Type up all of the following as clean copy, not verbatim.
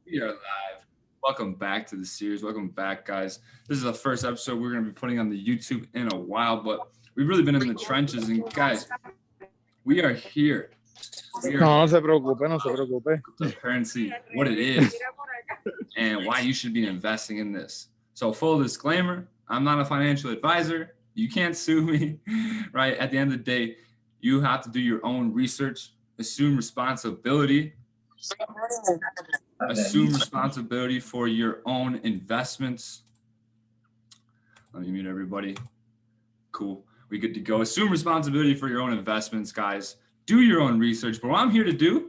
We are live. Welcome back to the series. Welcome back, guys. This is the first episode we're going to be putting on the YouTube in a while, but we've really been in the trenches. And guys, we are here. We are No, no se preocupe, no se preocupe. cryptocurrency, what it is, and why you should be investing in this. So, full disclaimer: I'm not a financial advisor. You can't sue me, right? At the end of the day, you have to do your own research, assume responsibility for your own investments. Let me mute everybody. Cool. We good to go. Assume responsibility for your own investments, guys. Do your own research. But what I'm here to do is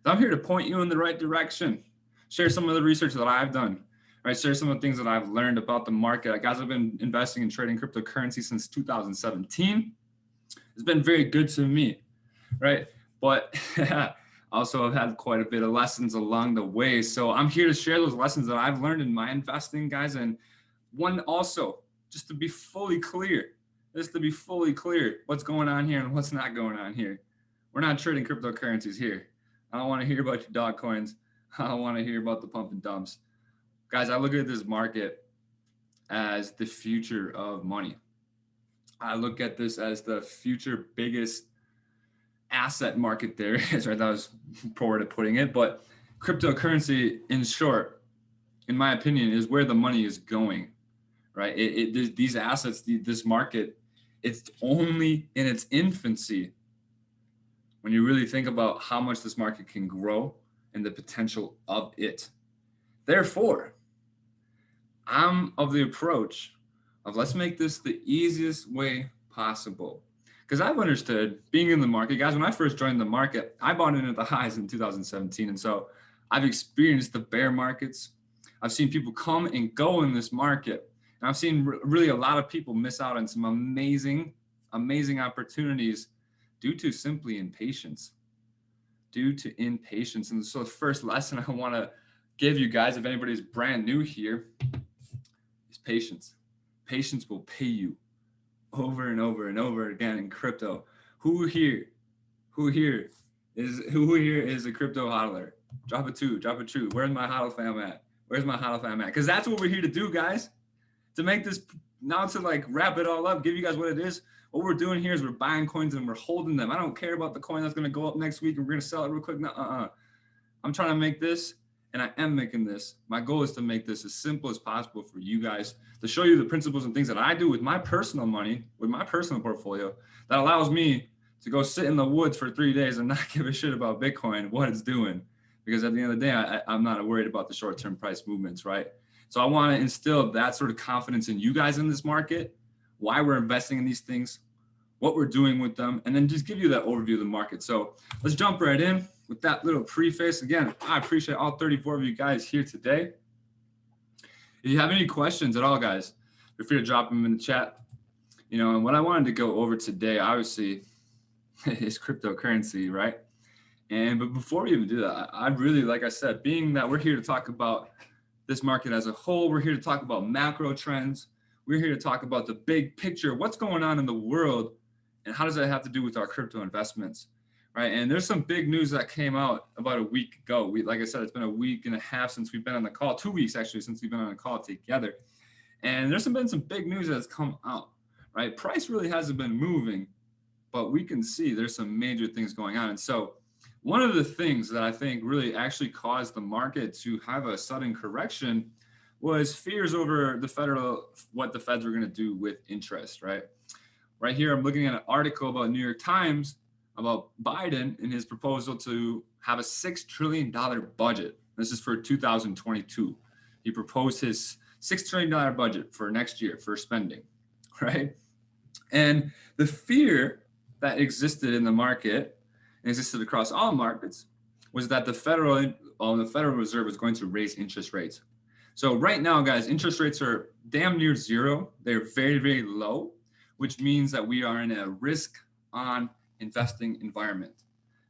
I'm here to point you in the right direction. Share some of the research that I've done. Right? Share some of the things that I've learned about the market. Guys, I've been investing and trading cryptocurrency since 2017. It's been very good to me, right? But also, I've had quite a bit of lessons along the way. So I'm here to share those lessons that I've learned in my investing, guys. And one also, just to be fully clear, what's going on here and what's not going on here. We're not trading cryptocurrencies here. I don't want to hear about your dog coins. I don't want to hear about the pump and dumps. Guys, I look at this market as the future of money. I look at this as the future biggest asset market there is, right? That was poor to putting it, but cryptocurrency, in short, in my opinion, is where the money is going, right? These assets, this market, it's only in its infancy when you really think about how much this market can grow and the potential of it. Therefore, I'm of the approach of let's make this the easiest way possible. Because I've understood being in the market, guys, when I first joined the market, I bought in at the highs in 2017. And so I've experienced the bear markets. I've seen people come and go in this market. And I've seen really a lot of people miss out on some amazing opportunities due to simply impatience. And so the first lesson I want to give you guys, if anybody's brand new here, is patience. Patience will pay you over and over and over again in crypto. Who here is a crypto hodler? Drop a two. Where's my hodl fam at? Because that's what we're here to do, guys. To make this, now to like wrap it all up, give you guys what it is. What we're doing here is we're buying coins and we're holding them. I don't care about the coin that's going to go up next week and we're going to sell it real quick. No, I'm trying to make this, and I am making this. My goal is to make this as simple as possible for you guys, to show you the principles and things that I do with my personal money, with my personal portfolio, that allows me to go sit in the woods for 3 days and not give a shit about Bitcoin, what it's doing. Because at the end of the day, I'm not worried about the short-term price movements, right? So I want to instill that sort of confidence in you guys in this market, why we're investing in these things, what we're doing with them, and then just give you that overview of the market. So let's jump right in with that little preface. Again, I appreciate all 34 of you guys here today. If you have any questions at all, guys, feel free to drop them in the chat. And what I wanted to go over today, obviously, is cryptocurrency, right? But before we even do that, I really, like I said, being that we're here to talk about this market as a whole, we're here to talk about macro trends. We're here to talk about the big picture, what's going on in the world, and how does that have to do with our crypto investments, right? And there's some big news that came out about a week ago. Like I said, it's been a week and a half since we've been on the call, 2 weeks actually, since we've been on the call together. And there's been some big news that's come out, right? Price really hasn't been moving, but we can see there's some major things going on. And so one of the things that I think really actually caused the market to have a sudden correction was fears over what the feds were going to do with interest, right? Right here, I'm looking at an article about New York Times about Biden and his proposal to have a $6 trillion budget. This is for 2022. He proposed his $6 trillion budget for next year for spending, right? And the fear that existed in the market, and existed across all markets, was that the Federal Reserve was going to raise interest rates. So right now, guys, interest rates are damn near zero. They're very, very low, which means that we are in a risk-on investing environment,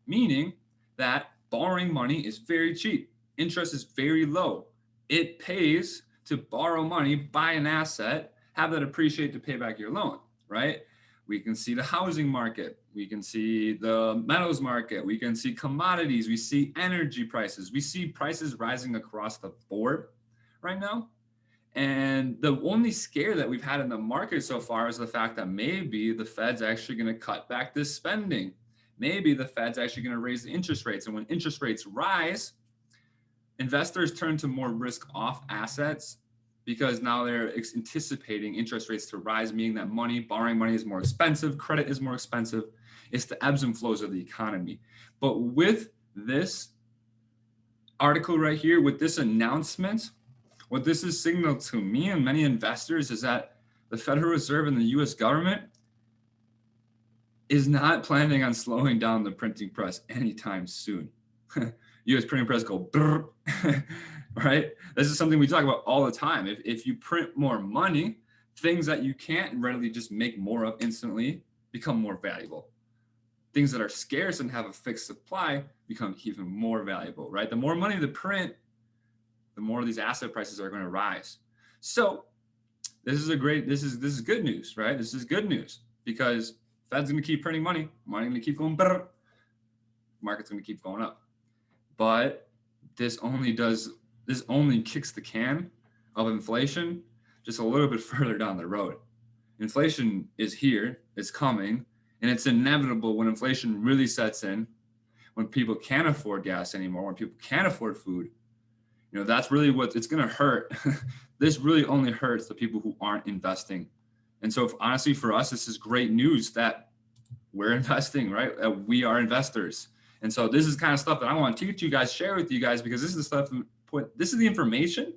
meaning that borrowing money is very cheap. Interest is very low. It pays to borrow money, buy an asset, have that appreciate to pay back your loan, right? We can see the housing market. We can see the metals market. We can see commodities. We see energy prices. We see prices rising across the board right now. And the only scare that we've had in the market so far is the fact that maybe the Fed's actually going to cut back this spending. Maybe the Fed's actually going to raise the interest rates. And when interest rates rise, investors turn to more risk off assets because now they're anticipating interest rates to rise, meaning that borrowing money is more expensive, credit is more expensive. It's the ebbs and flows of the economy. But with this article right here, with this announcement, what this is signaled to me and many investors is that the Federal Reserve and the US government is not planning on slowing down the printing press anytime soon. US printing press go brr, right? This is something we talk about all the time. If you print more money, things that you can't readily just make more of instantly become more valuable. Things that are scarce and have a fixed supply become even more valuable, right? The more money to print, the more these asset prices are going to rise. So this is good news, right? This is good news because Fed's going to keep printing money going to keep going, brr, market's going to keep going up. But this only kicks the can of inflation just a little bit further down the road. Inflation is here, it's coming, and it's inevitable when inflation really sets in, when people can't afford gas anymore, when people can't afford food. That's really what it's going to hurt. This really only hurts the people who aren't investing. And so honestly, for us, this is great news that we're investing, right? We are investors. And so this is kind of stuff that I want to teach you guys, share with you guys, because this is the stuff, this is the information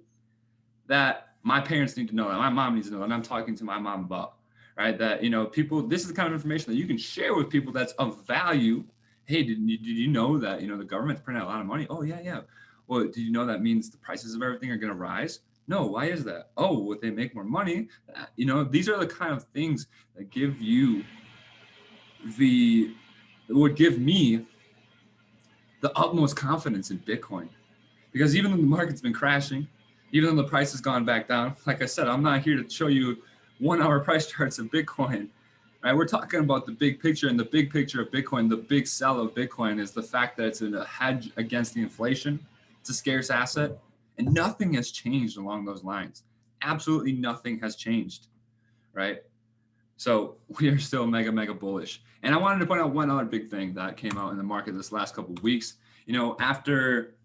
that my parents need to know, that my mom needs to know, and I'm talking to my mom about, right? That, people, this is the kind of information that you can share with people that's of value. Hey, did you know that, the government's printing a lot of money? Oh, yeah. Well, did you know that means the prices of everything are going to rise? No, why is that? Oh, would they make more money? These are the kind of things that would give me the utmost confidence in Bitcoin. Because even though the market's been crashing, even though the price has gone back down, like I said, I'm not here to show you 1 hour price charts of Bitcoin, right? We're talking about the big picture, and the big picture of Bitcoin, the big sell of Bitcoin is the fact that it's a hedge against the inflation. It's a scarce asset, and nothing has changed along those lines. Absolutely nothing has changed, right? So we are still mega, mega bullish. And I wanted to point out one other big thing that came out in the market this last couple of weeks. After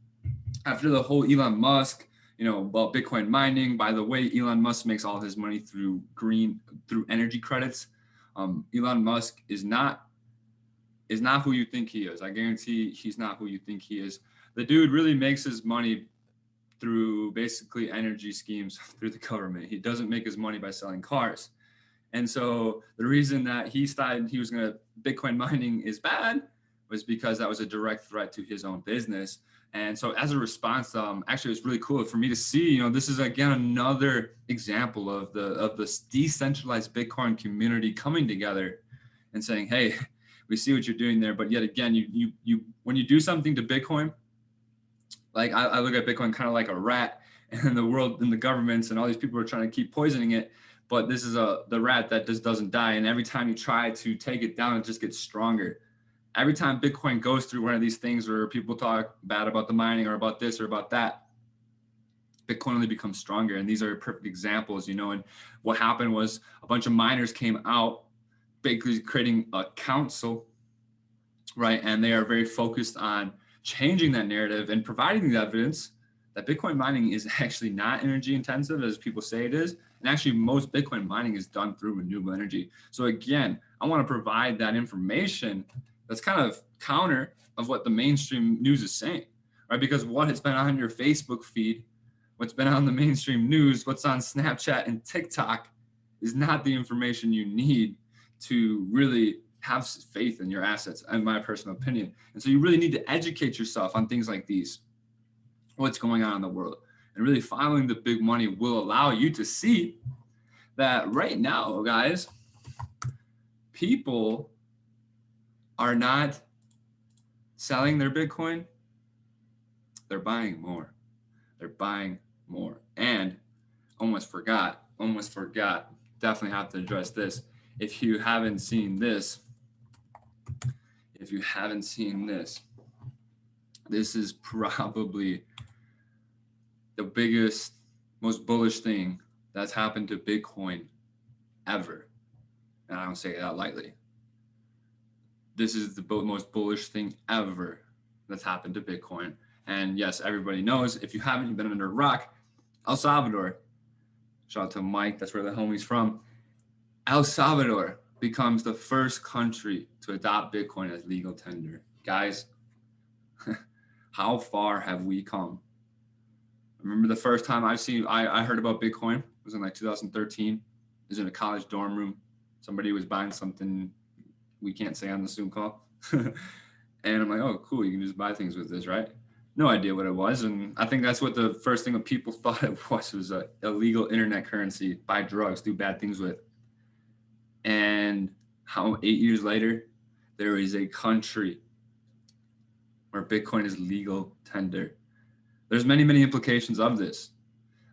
the whole Elon Musk, about Bitcoin mining. By the way, Elon Musk makes all his money through energy credits. Elon Musk is not who you think he is. I guarantee he's not who you think he is. The dude really makes his money through basically energy schemes through the government. He doesn't make his money by selling cars. And so the reason that he decided he was going to Bitcoin mining is bad was because that was a direct threat to his own business. And so as a response, actually it was really cool for me to see, this is again another example of the decentralized Bitcoin community coming together and saying, hey, we see what you're doing there. But yet again, you when you do something to Bitcoin, like I look at Bitcoin kind of like a rat, and the world and the governments and all these people are trying to keep poisoning it. But this is the rat that just doesn't die. And every time you try to take it down, it just gets stronger. Every time Bitcoin goes through one of these things where people talk bad about the mining or about this or about that, Bitcoin only becomes stronger. And these are perfect examples, and what happened was a bunch of miners came out, basically creating a council, right? And they are very focused on changing that narrative and providing the evidence that Bitcoin mining is actually not energy intensive as people say it is. And actually most Bitcoin mining is done through renewable energy. So again, I want to provide that information that's kind of counter of what the mainstream news is saying, right? Because what has been on your Facebook feed, what's been on the mainstream news, what's on Snapchat and TikTok is not the information you need to really have faith in your assets, in my personal opinion. And so you really need to educate yourself on things like these, what's going on in the world. And really following the big money will allow you to see that right now, guys, people are not selling their Bitcoin. They're buying more. They're buying more. And almost forgot, definitely have to address this. if you haven't seen this, this is probably the biggest, most bullish thing that's happened to Bitcoin ever. And I don't say that lightly. This is the most bullish thing ever that's happened to Bitcoin. And yes, everybody knows, if you haven't, you've been under a rock, El Salvador, shout out to Mike, that's where the homie's from. El Salvador becomes the first country to adopt Bitcoin as legal tender. Guys, how far have we come? I remember the first time I heard about Bitcoin was in like 2013. It was in a college dorm room. Somebody was buying something we can't say on the Zoom call. And I'm like, oh, cool, you can just buy things with this, right? No idea what it was. And I think that's what the first thing that people thought it was a illegal internet currency, buy drugs, do bad things with. And how 8 years later, there is a country where Bitcoin is legal tender. There's many, many implications of this.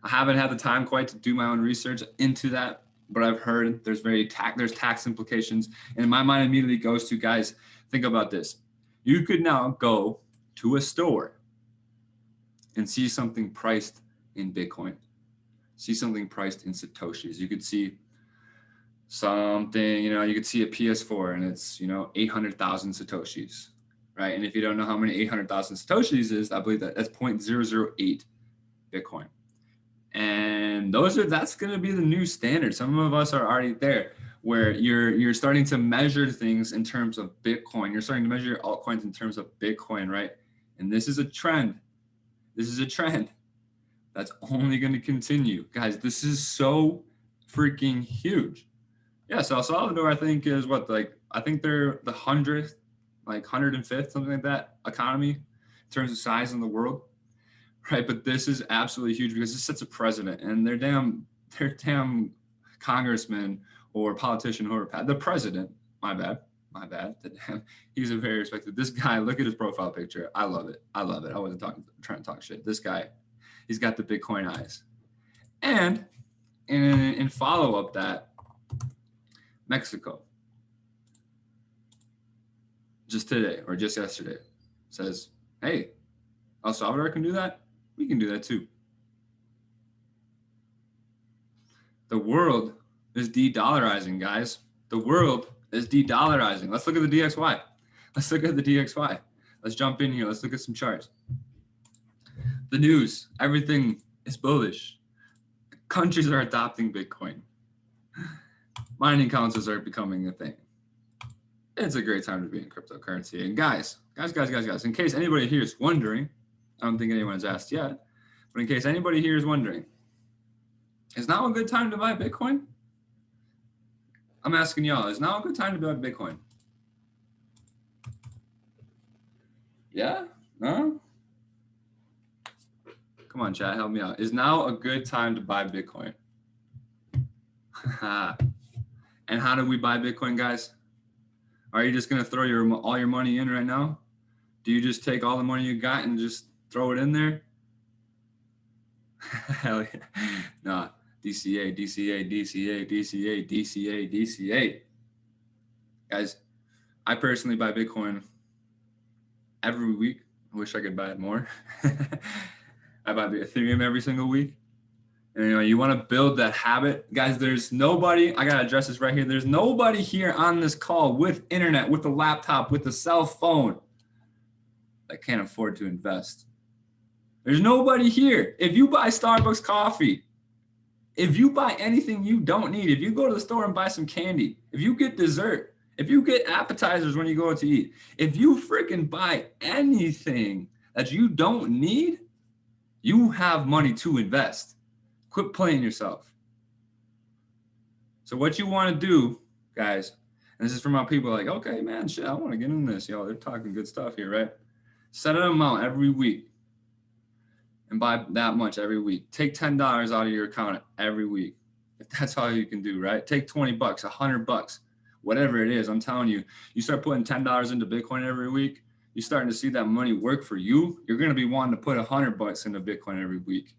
I haven't had the time quite to do my own research into that, but I've heard there's tax implications. And my mind immediately goes to, guys, think about this. You could now go to a store and see something priced in Bitcoin, see something priced in Satoshis. You could see something, you could see a PS4 and it's, 800,000 Satoshis, right? And if you don't know how many 800,000 Satoshis is, I believe that's 0.008 Bitcoin. And that's going to be the new standard. Some of us are already there where you're starting to measure things in terms of Bitcoin. You're starting to measure your altcoins in terms of Bitcoin, right? And this is a trend. This is a trend that's only going to continue. Guys, this is so freaking huge. Yeah, so El Salvador, I think, is I think they're the 100th, 105th, something like that, economy in terms of size in the world, right? But this is absolutely huge because this sets a precedent, and their damn congressman or politician, the president, my bad, he's a very respected. This guy, look at his profile picture. I love it. I wasn't trying to talk shit. This guy, he's got the Bitcoin eyes. And in follow-up that, Mexico, just today or just yesterday, says, hey, El Salvador can do that. We can do that too. The world is de-dollarizing, guys. The world is de-dollarizing. Let's look at the DXY. Let's jump in here. Let's look at some charts. The news, everything is bullish. Countries are adopting Bitcoin. Mining councils are becoming a thing. It's a great time to be in cryptocurrency. And guys, in case anybody here is wondering, I don't think anyone has asked yet, but in case anybody here is wondering, is now a good time to buy Bitcoin? I'm asking y'all, is now a good time to buy Bitcoin? Yeah? No? Come on, chat, help me out. Is now a good time to buy Bitcoin? And how do we buy Bitcoin, guys? Are you just going to throw all your money in right now? Do you just take all the money you got and just throw it in there? Hell yeah. Nah. DCA. Guys, I personally buy Bitcoin every week. I wish I could buy it more. I buy the Ethereum every single week. And you want to build that habit. Guys, there's nobody, I got to address this right here. There's nobody here on this call with internet, with a laptop, with a cell phone that can't afford to invest. There's nobody here. If you buy Starbucks coffee, if you buy anything you don't need, if you go to the store and buy some candy, if you get dessert, if you get appetizers when you go to eat, if you freaking buy anything that you don't need, you have money to invest. Quit playing yourself. So what you want to do, guys, and this is from my people like, okay, man, shit, I want to get in this. Yo, they're talking good stuff here, right? Set an amount every week and buy that much every week. Take $10 out of your account every week. If that's all you can do, right? Take $20, $100, whatever it is. I'm telling you, you start putting $10 into Bitcoin every week, you're starting to see that money work for you. You're going to be wanting to put $100 into Bitcoin every week.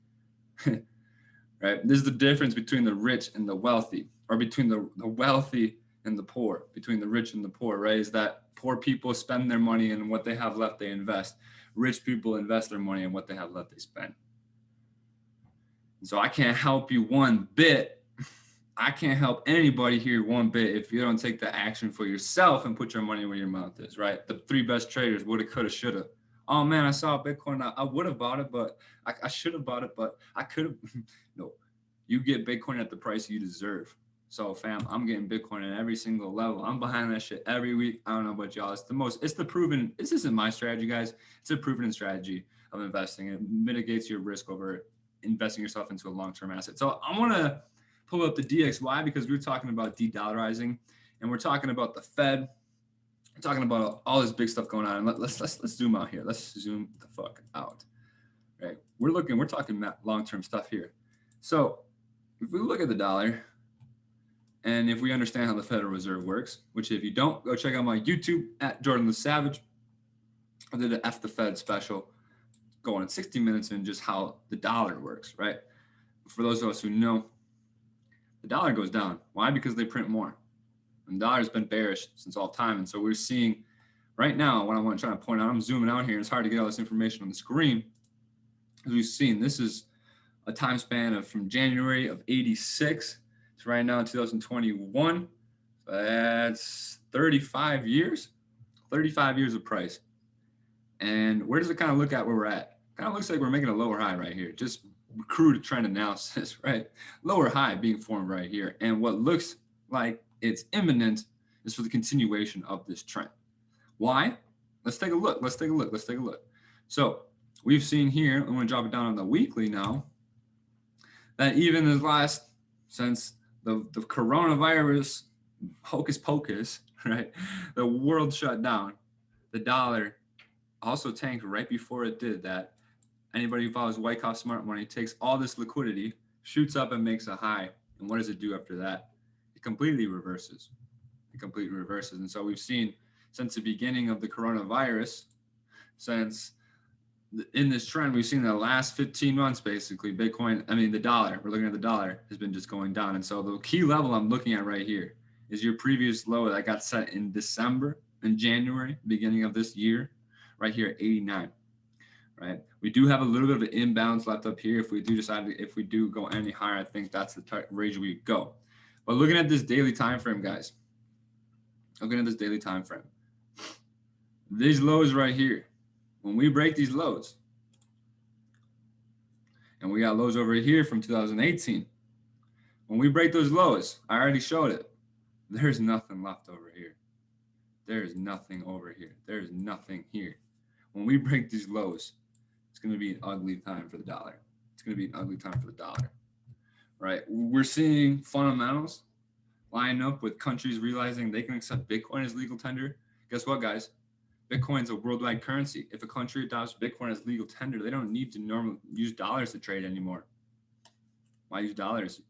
Right? This is the difference between the rich and the wealthy, or between the wealthy and the poor, between the rich and the poor, right? Is that poor people spend their money and what they have left, they invest. Rich people invest their money and what they have left, they spend. And so I can't help you one bit. I can't help anybody here one bit if you don't take the action for yourself and put your money where your mouth is, right? The three best traders, woulda, coulda, shoulda. Oh man, I saw Bitcoin. I would have bought it, but I should have bought it, but I could have. No, you get Bitcoin at the price you deserve. So fam, I'm getting Bitcoin at every single level. I'm behind that shit every week. I don't know about y'all. It's the proven, this isn't my strategy, guys. It's a proven strategy of investing. It mitigates your risk over investing yourself into a long-term asset. So I want to pull up the DXY because we were talking about de-dollarizing and we're talking about the Fed. We're talking about all this big stuff going on. And let's zoom out here. Let's zoom the fuck out. Right? We're talking long-term stuff here. So if we look at the dollar, and if we understand how the Federal Reserve works, which if you don't, go check out my YouTube at Jordan the Savage. I did an F the Fed special going in 60 minutes in just how the dollar works, right? For those of us who know, the dollar goes down. Why? Because they print more. And the dollar's been bearish since all time. And so we're seeing right now, what I want to try to point out, I'm zooming out here. It's hard to get all this information on the screen. As we've seen, this is a time span of from January of 86 to right now 2021. So that's 35 years of price. And where does it kind of look at where we're at? Kind of looks like we're making a lower high right here. Just crude trend analysis, right? Lower high being formed right here. And what looks like it's imminent is for the continuation of this trend. Why? Let's take a look. So we've seen here, I'm going to drop it down on the weekly now, that even since the coronavirus hocus pocus, right? The world shut down. The dollar also tanked right before it did that. Anybody who follows Wyckoff Smart Money takes all this liquidity, shoots up and makes a high. And what does it do after that? It completely reverses. And so we've seen since the beginning of the coronavirus, in this trend, we've seen the last 15 months, basically, the dollar, we're looking at the dollar, has been just going down. And so the key level I'm looking at right here is your previous low that got set in January, beginning of this year, right here at 89, right? We do have a little bit of an imbalance left up here. If we do go any higher, I think that's the range we go. But looking at this daily time frame, guys, these lows right here, when we break these lows, and we got lows over here from 2018, when we break those lows, I already showed it, there's nothing left over here. There's nothing over here. There's nothing here. When we break these lows, it's going to be an ugly time for the dollar. Right? We're seeing fundamentals line up with countries realizing they can accept Bitcoin as legal tender. Guess what, guys? Bitcoin's a worldwide currency. If a country adopts Bitcoin as legal tender, they don't need to normally use dollars to trade anymore. Why use dollars?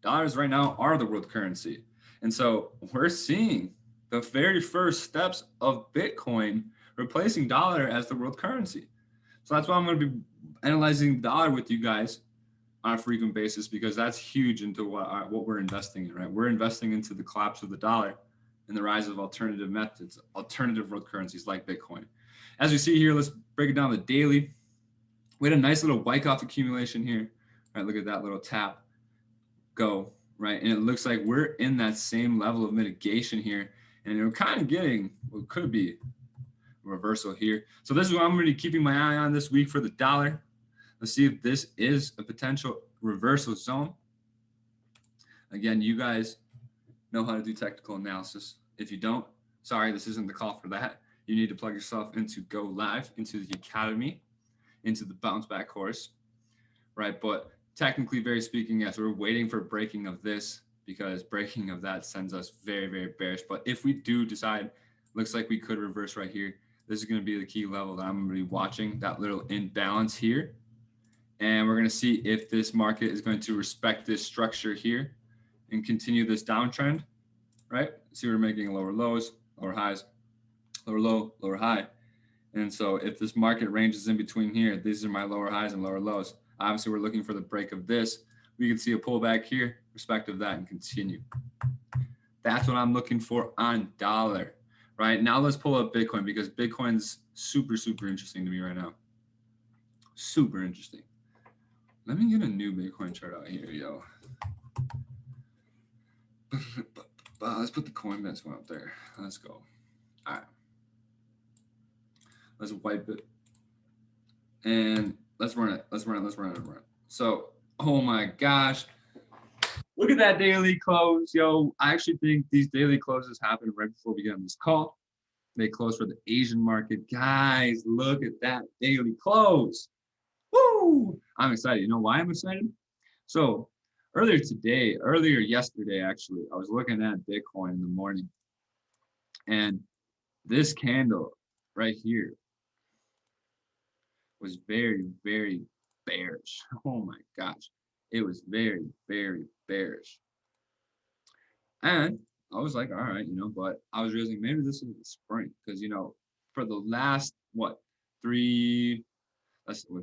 Dollars right now are the world currency. And so we're seeing the very first steps of Bitcoin replacing dollar as the world currency. So that's why I'm going to be analyzing the dollar with you guys on a frequent basis, because that's huge into what we're investing in, right? We're investing into the collapse of the dollar and the rise of alternative methods, alternative world currencies like Bitcoin. As we see here, let's break it down the daily. We had a nice little Wyckoff accumulation here. Right, look at that little tap go, right? And it looks like we're in that same level of mitigation here. And we're kind of getting what could be a reversal here. So this is what I'm going to be keeping my eye on this week for the dollar. Let's see if this is a potential reversal zone. Again, you guys know how to do technical analysis. If you don't, sorry, this isn't the call for that. You need to plug yourself into Go Live, into the Academy, into the Bounce Back course, right? But technically, very speaking, yes, we're waiting for breaking of this, because breaking of that sends us very, very bearish. But if we do decide, looks like we could reverse right here, this is going to be the key level that I'm going to be watching, that little imbalance here. And we're going to see if this market is going to respect this structure here and continue this downtrend, right? See, we're making lower lows, lower highs, lower low, lower high. And so if this market ranges in between here, these are my lower highs and lower lows. Obviously, we're looking for the break of this. We can see a pullback here, respect of that, and continue. That's what I'm looking for on dollar. Right now, let's pull up Bitcoin because Bitcoin's super, super interesting to me right now. Super interesting. Let me get a new Bitcoin chart out here, yo. Let's put the Coinbase one up there. Let's go. All right. Let's wipe it. And let's run it. Let's run it. So, oh my gosh. Look at that daily close, yo. I actually think these daily closes happen right before we get on this call. They close for the Asian market. Guys, look at that daily close. Woo! I'm excited. You know why I'm excited? So earlier yesterday, actually, I was looking at Bitcoin in the morning. And this candle right here was very, very bearish. Oh my gosh. It was very, very bearish. And I was like, all right, but I was realizing maybe this is the spring because, for the last, let's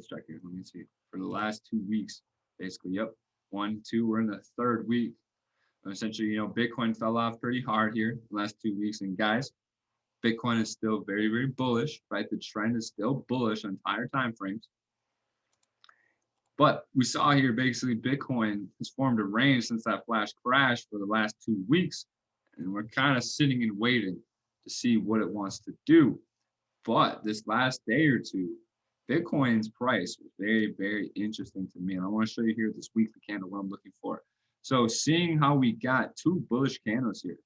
check here. Let me see. For the last 2 weeks, basically, yep. 1, 2, we're in the third week. And essentially, Bitcoin fell off pretty hard here the last 2 weeks. And guys, Bitcoin is still very, very bullish, right? The trend is still bullish on higher time frames. But we saw here basically Bitcoin has formed a range since that flash crash for the last 2 weeks. And we're kind of sitting and waiting to see what it wants to do. But this last day or two, Bitcoin's price was very, very interesting to me. And I want to show you here this weekly candle, what I'm looking for. So seeing how we got 2 bullish candles here.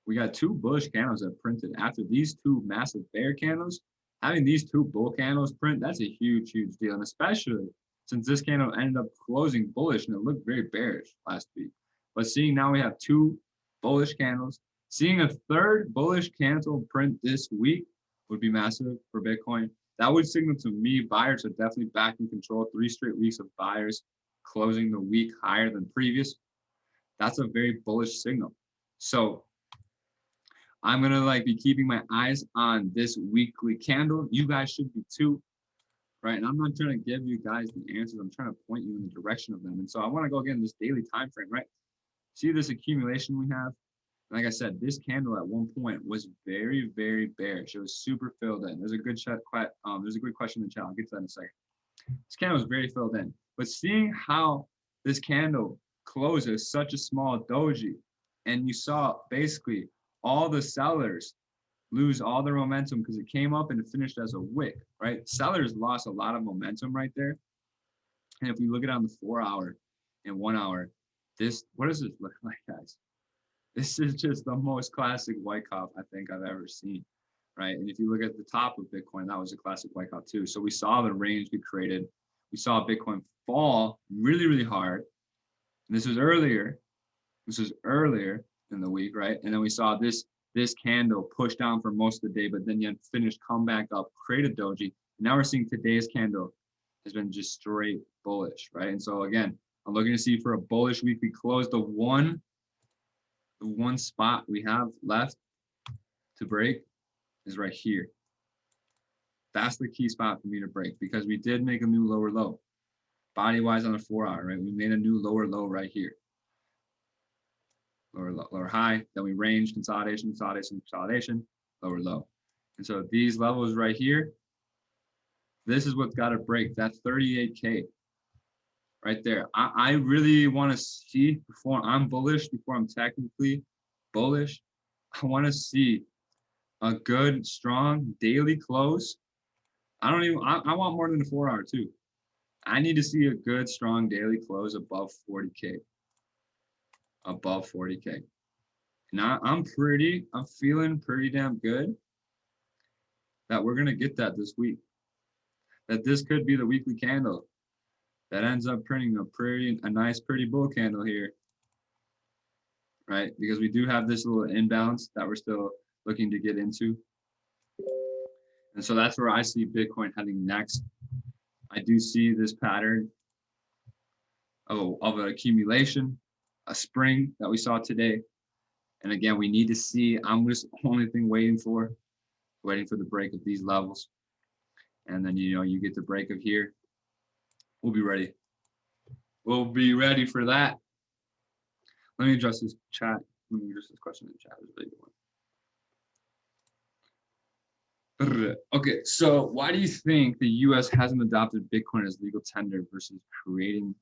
We got 2 bullish candles that printed after these 2 massive bear candles. Having these 2 bull candles print, that's a huge, huge deal. And especially since this candle ended up closing bullish and it looked very bearish last week. But seeing now we have 2 bullish candles, seeing a 3rd bullish candle print this week would be massive for Bitcoin. That would signal to me buyers are definitely back in control. 3 straight weeks of buyers closing the week higher than previous. That's a very bullish signal. So I'm going to be keeping my eyes on this weekly candle. You guys should be too, right? And I'm not trying to give you guys the answers. I'm trying to point you in the direction of them. And so I want to go again this daily time frame, right? See this accumulation we have? Like I said, this candle at one point was very, very bearish. It was super filled in. There's a good there's a good question in the chat. I'll get to that in a second. This candle was very filled in. But seeing how this candle closes such a small doji, and you saw basically all the sellers lose all their momentum because it came up and it finished as a wick, right? Sellers lost a lot of momentum right there. And if we look at it on the 4 hour and 1 hour, what does this look like, guys? This is just the most classic Wyckoff I think I've ever seen, right? And if you look at the top of Bitcoin, that was a classic Wyckoff too. So we saw the range be created. We saw Bitcoin fall really, really hard. And this was earlier. This was earlier in the week, right? And then we saw this candle push down for most of the day, but then you finished, come back up, create a doji. Now we're seeing today's candle has been just straight bullish, right? And so again, I'm looking to see for a bullish week. We closed the one spot we have left to break is right here. That's the key spot for me to break because we did make a new lower low. Body wise on a 4 hour, right? We made a new lower low right here. Lower high, then we range, consolidation, lower low. And so these levels right here, this is what's got to break. That's 38K right there. I really want to see before I'm bullish, before I'm technically bullish, I want to see a good, strong daily close. I want more than a 4 hour too. I need to see a good, strong daily close above 40K. Above 40K. Now I'm feeling pretty damn good that we're going to get that this week. That this could be the weekly candle that ends up printing a nice, pretty bull candle here. Right? Because we do have this little imbalance that we're still looking to get into. And so that's where I see Bitcoin heading next. I do see this pattern of an accumulation, a spring that we saw today. And again, we need to see, I'm just the only thing waiting for the break of these levels. And then, you get the break of here. We'll be ready. We'll be ready for that. Let me address this chat Let me just this question in the chat. It's a really good one. Okay, so why do you think the U.S. hasn't adopted Bitcoin as legal tender versus creating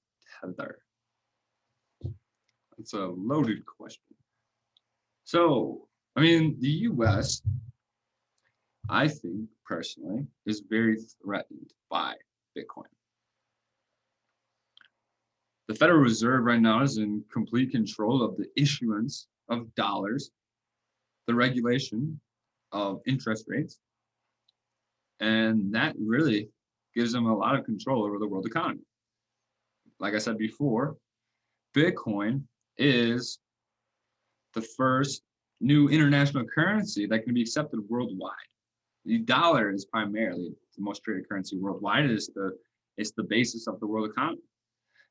Tether? It's a loaded question. So, I mean, the U.S., I think personally, is very threatened by Bitcoin. The Federal Reserve right now is in complete control of the issuance of dollars, the regulation of interest rates, and that really gives them a lot of control over the world economy. Like I said before, Bitcoin is the first new international currency that can be accepted worldwide. The dollar is primarily the most traded currency worldwide. It's the basis of the world economy.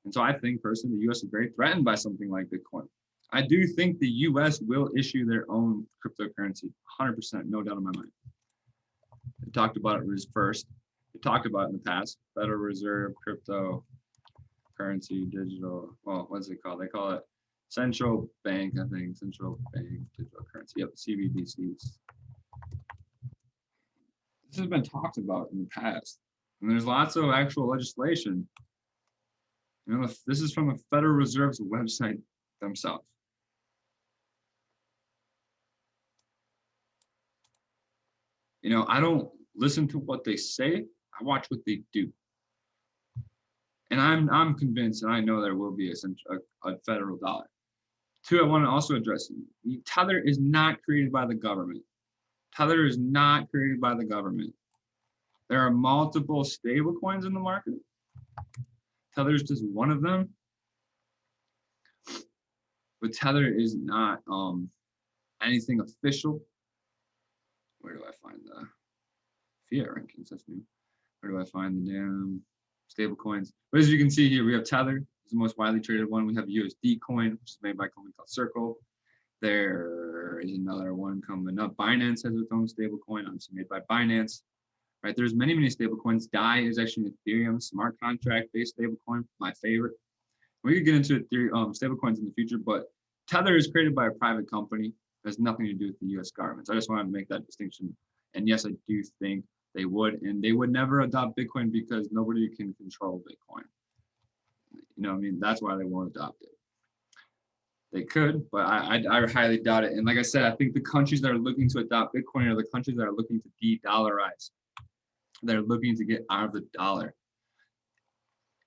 And so I think personally, the US is very threatened by something like Bitcoin. I do think the US will issue their own cryptocurrency, 100%, no doubt in my mind. They talked about it first. They talked about it in the past, Federal Reserve, cryptocurrency, digital, well, what's it called? They call it central bank, I think, central bank digital currency. Yep, CBDCs. This has been talked about in the past, and there's lots of actual legislation. You know, this is from the Federal Reserve's website themselves. You know, I don't listen to what they say. I watch what they do. And I'm convinced, and I know there will be a federal dollar. Two, I want to also address, Tether is not created by the government. Tether is not created by the government. There are multiple stable coins in the market. Tether is just one of them. But Tether is not anything official. Where do I find the fiat rankings? That's new. Where do I find the damn stable coins? But as you can see here, we have Tether. It's the most widely traded one. We have USD coin, which is made by a company called Circle. There is another one coming up. Binance has its own stable coin, obviously made by Binance. Right? There's many stable coins. DAI is actually an Ethereum smart contract-based stable coin, my favorite. We could get into Ethereum stable coins in the future, but Tether is created by a private company. It has nothing to do with the U.S. government. So I just wanted to make that distinction. And yes, I do think they would, and they would never adopt Bitcoin because nobody can control Bitcoin. You know what I mean? That's why they won't adopt it. They could, but I highly doubt it. And like I said, I think the countries that are looking to adopt Bitcoin are the countries that are looking to de-dollarize. They're looking to get out of the dollar.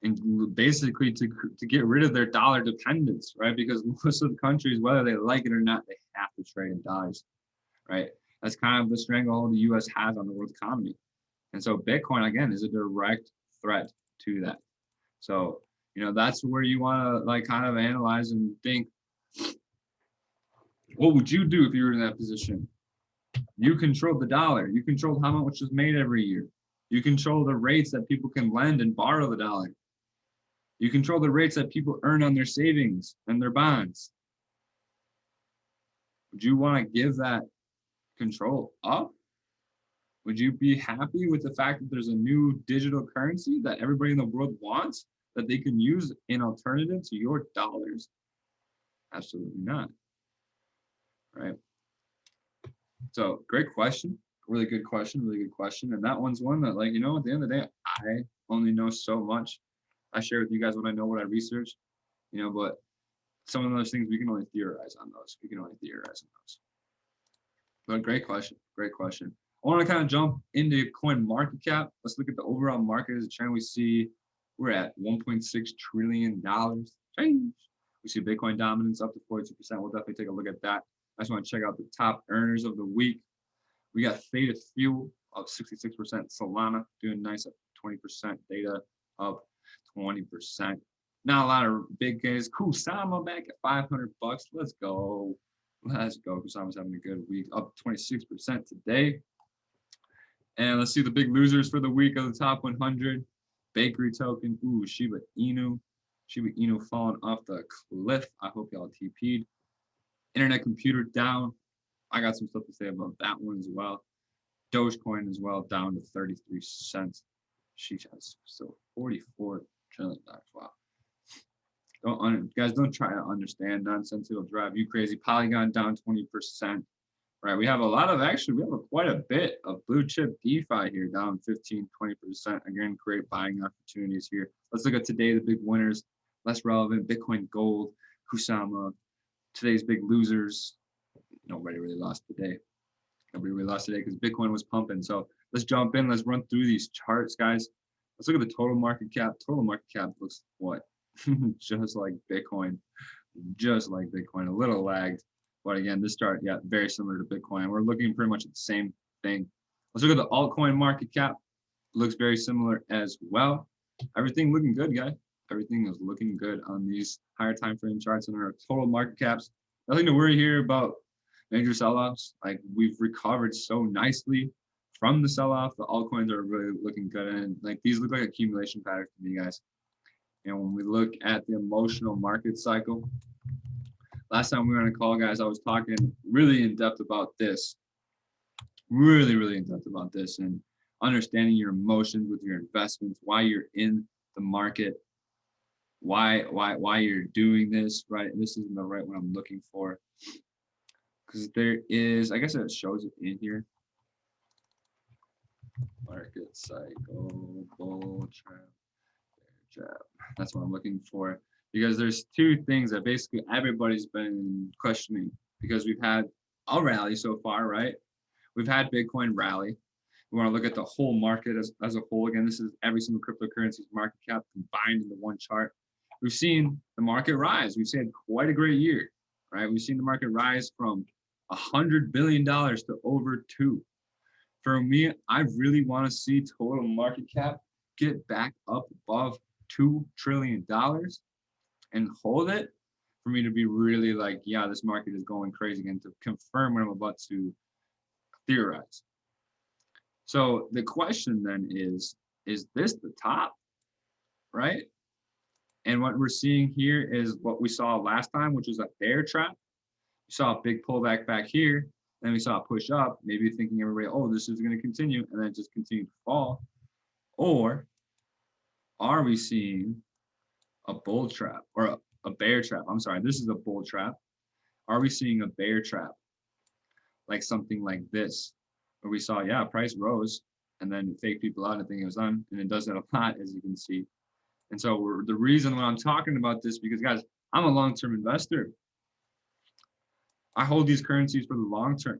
And basically to get rid of their dollar dependence, right? Because most of the countries, whether they like it or not, they have to trade in dollars, right? That's kind of the stranglehold the U.S. has on the world economy. And so Bitcoin, again, is a direct threat to that. So, you know, that's where you want to like kind of analyze and think, what would you do if you were in that position? You control the dollar. You control how much is made every year. You control the rates that people can lend and borrow the dollar. You control the rates that people earn on their savings and their bonds. Would you want to give that control up? Would you be happy with the fact that there's a new digital currency that everybody in the world wants that they can use in alternative to your dollars? Absolutely not. Right? So great question. Really good question. Really good question. And that one's one that, like, you know, at the end of the day, I only know so much. I share with you guys what I know, what I research, you know, but some of those things we can only theorize on those. We can only theorize on those. But great question. Great question. I want to kind of jump into coin market cap. Let's look at the overall market as a trend. We see we're at $1.6 trillion. Change. We see Bitcoin dominance up to 42%. We'll definitely take a look at that. I just want to check out the top earners of the week. We got Theta Fuel up 66%. Solana doing nice at 20%. Theta up 20%. Not a lot of big gains. Kusama back at $500. Let's go. Let's go. Kusama's having a good week. Up 26% today. And let's see the big losers for the week of the top 100. Bakery token. Ooh, Shiba Inu. Shiba Inu falling off the cliff. I hope y'all TP'd. Internet computer down. I got some stuff to say about that one as well. Dogecoin as well, down to 33 cents. She has still $44 trillion. Wow. Guys, don't try to understand nonsense. It'll drive you crazy. Polygon down 20%. Right. We have quite a bit of blue chip DeFi here, down 15-20%. Again, great buying opportunities here. Let's look at today, the big winners, less relevant, Bitcoin Gold, Kusama. Today's big losers. Nobody really lost today. Nobody really lost today because Bitcoin was pumping. So let's jump in. Let's run through these charts, guys. Let's look at the total market cap. Total market cap looks what? Just like Bitcoin. Just like Bitcoin. A little lagged. But again, this chart, yeah, very similar to Bitcoin. We're looking pretty much at the same thing. Let's look at the altcoin market cap. Looks very similar as well. Everything looking good, guys. Everything is looking good on these higher time frame charts and our total market caps. Nothing to worry here about major sell-offs. Like, we've recovered so nicely from the sell-off. The altcoins are really looking good, and like these look like accumulation patterns to me, guys. And when we look at the emotional market cycle, last time we were on a call, guys, I was talking really in depth about this, really in depth about this, and understanding your emotions with your investments, why you're in the market, why you're doing this, right? This isn't the right one I'm looking for, because there is, I guess it shows it in here. Market cycle, bull trap, bear trap. That's what I'm looking for. Because there's two things that basically everybody's been questioning, because we've had a rally so far, right? We've had Bitcoin rally. We want to look at the whole market as a whole. Again, this is every single cryptocurrency's market cap combined into one chart. We've seen the market rise. We've seen quite a great year, right? We've seen the market rise from $100 billion to over $2 billion. For me, I really want to see total market cap get back up above $2 trillion and hold it, for me to be really like, yeah, this market is going crazy again, to confirm what I'm about to theorize. So the question then is this the top, right? And what we're seeing here is what we saw last time, which was a bear trap. We saw a big pullback back here, then we saw a push up, maybe thinking everybody, oh, this is going to continue, and then just continue to fall. Or are we seeing a bull trap or a bear trap? I'm sorry, this is a bull trap. Are we seeing a bear trap? Like something like this, where we saw, yeah, price rose and then fake people out and think it was done. And it does that a lot, as you can see. And so the reason when I'm talking about this, because guys, I'm a long-term investor. I hold these currencies for the long term.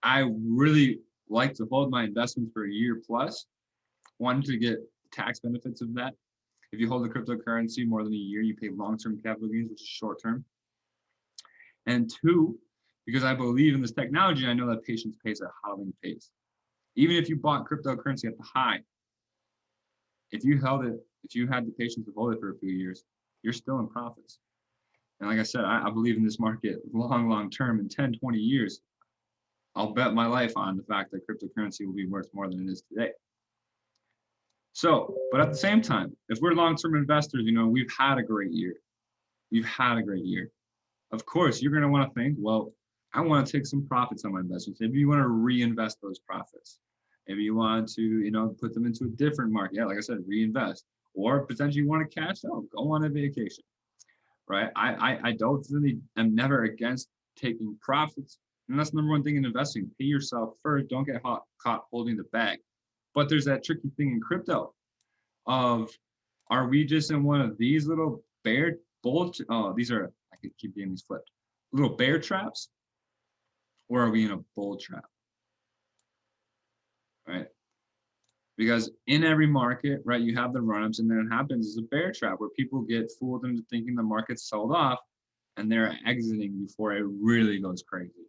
I really like to hold my investments for a year plus. One, to get tax benefits of that. If you hold a cryptocurrency more than a year, you pay long-term capital gains, which is short-term. And two, because I believe in this technology, I know that patience pays at halving pace. Even if you bought cryptocurrency at the high, if you held it, if you had the patience to hold it for a few years, you're still in profits. And like I said, I believe in this market long term. In 10, 20 years, I'll bet my life on the fact that cryptocurrency will be worth more than it is today. So, but at the same time, if we're long-term investors, you know, we've had a great year. We've had a great year. Of course, you're going to want to think, well, I want to take some profits on my investments. Maybe you want to reinvest those profits. Maybe you want to, you know, put them into a different market. Yeah, like I said, reinvest. Or potentially you want to cash out, go on a vacation, right? I don't really, am never against taking profits. And that's the number one thing in investing. Pay yourself first. Don't get caught holding the bag. But there's that tricky thing in crypto of, are we just in one of these little bear bull? Oh, these are, I could keep getting these flipped. Little bear traps, or are we in a bull trap? Right? Because in every market, right, you have the run-ups, and then it happens as a bear trap where people get fooled into thinking the market's sold off and they're exiting before it really goes crazy.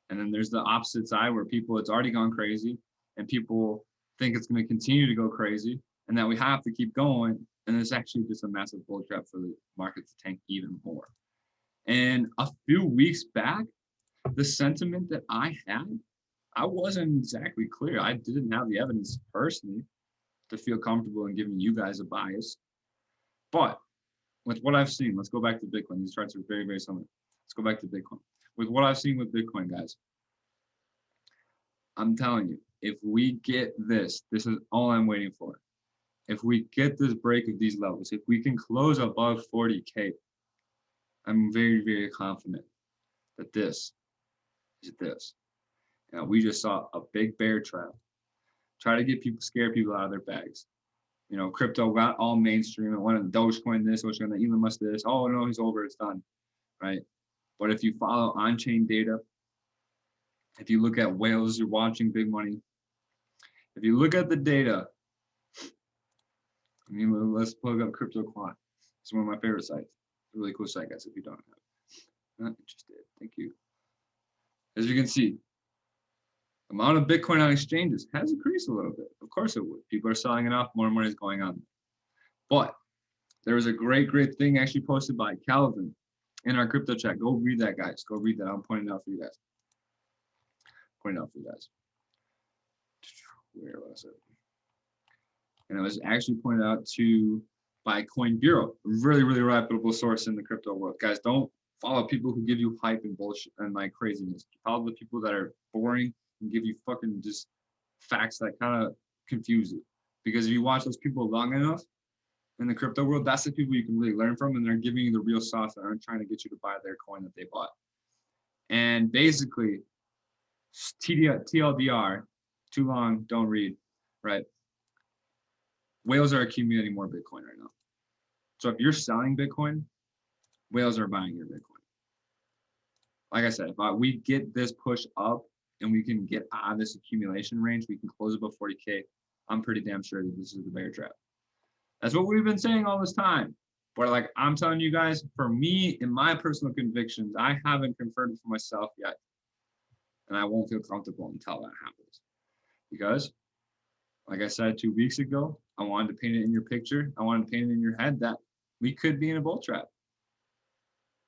And then there's the opposite side where people, it's already gone crazy and people think it's going to continue to go crazy and that we have to keep going. And it's actually just a massive bull trap for the market to tank even more. And a few weeks back, the sentiment that I had, I wasn't exactly clear. I didn't have the evidence personally to feel comfortable in giving you guys a bias. But with what I've seen, let's go back to Bitcoin. These charts are very, very similar. Let's go back to Bitcoin. With what I've seen with Bitcoin, guys, I'm telling you, if we get this is all I'm waiting for. If we get this break of these levels, if we can close above 40K, I'm very, very confident that this is this. We just saw a big bear trap. Try to get people, scare people out of their bags. Crypto got all mainstream. It went on Dogecoin this, Dogecoin that, Elon Musk this. Oh no, he's over. It's done, right? But if you follow on-chain data, if you look at whales, you're watching big money. If you look at the data, let's plug up Crypto Quant. It's one of my favorite sites. It's a really cool site, guys. If you don't have, not interested, thank you. As you can see, amount of Bitcoin on exchanges has increased a little bit. Of course it would. People are selling enough, more money is going on. But there was a great thing actually posted by Calvin in our crypto chat. Go read that, guys. Go read that. I'm pointing out for you guys. Where was it? And it was actually pointed out by Coin Bureau, really reputable source in the crypto world. Guys, don't follow people who give you hype and bullshit and like craziness. Follow the people that are boring and give you fucking just facts that kind of confuse you. Because if you watch those people long enough in the crypto world, that's the people you can really learn from, and they're giving you the real sauce that aren't trying to get you to buy their coin that they bought. And basically, TLDR, too long, don't read, right? Whales are accumulating more Bitcoin right now. So if you're selling Bitcoin, whales are buying your Bitcoin. Like I said, if we get this push up and we can get out of this accumulation range, we can close above 40K, I'm pretty damn sure that this is the bear trap. That's what we've been saying all this time. But like I'm telling you guys, for me, in my personal convictions, I haven't confirmed it for myself yet. And I won't feel comfortable until that happens. Because, like I said 2 weeks ago, I wanted to paint it in your picture. I wanted to paint it in your head that we could be in a bull trap.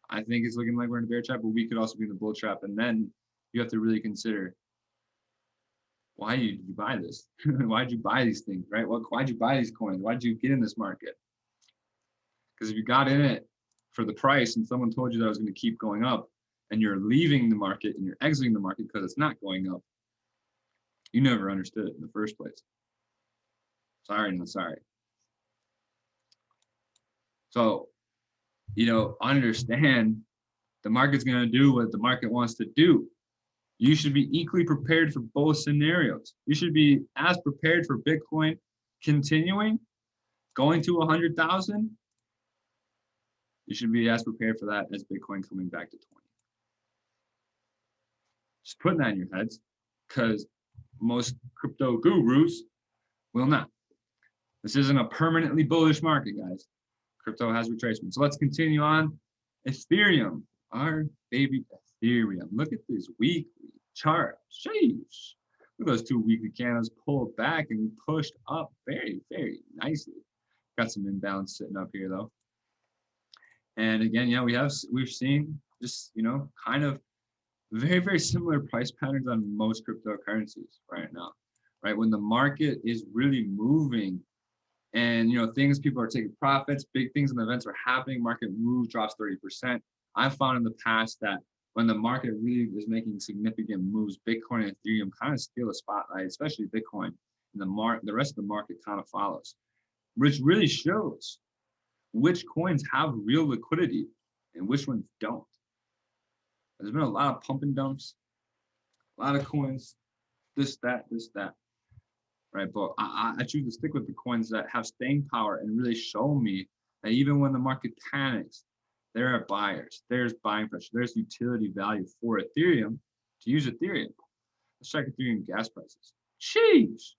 I think it's looking like we're in a bear trap, but we could also be in a bull trap. And then you have to really consider, why did you buy this? Why did you buy these things, right? Why did you buy these coins? Why did you get in this market? Because if you got in it for the price and someone told you that it was going to keep going up, and you're leaving the market and you're exiting the market because it's not going up, you never understood it in the first place. Sorry, not sorry. So, understand the market's going to do what the market wants to do. You should be equally prepared for both scenarios. You should be as prepared for Bitcoin continuing, going to 100,000. You should be as prepared for that as Bitcoin coming back to 20. Just putting that in your heads, because most crypto gurus will not. This isn't a permanently bullish market, guys. Crypto has retracement. So let's continue on. Ethereum, our baby Ethereum. Look at this weekly chart. Sheesh. Look at those 2 weekly candles pulled back and we pushed up very, very nicely. Got some imbalance sitting up here though. And again, we've seen just, kind of very, very similar price patterns on most cryptocurrencies right now, right? When the market is really moving and, things, people are taking profits, big things and events are happening, market moves, drops 30%. I've found in the past that when the market really is making significant moves, Bitcoin and Ethereum kind of steal a spotlight, especially Bitcoin, and the rest of the market kind of follows, which really shows which coins have real liquidity and which ones don't. There's been a lot of pump and dumps, a lot of coins, this, that, right? But I choose to stick with the coins that have staying power and really show me that even when the market panics, there are buyers, there's buying pressure, there's utility value for Ethereum to use Ethereum. Let's check Ethereum gas prices. Jeez.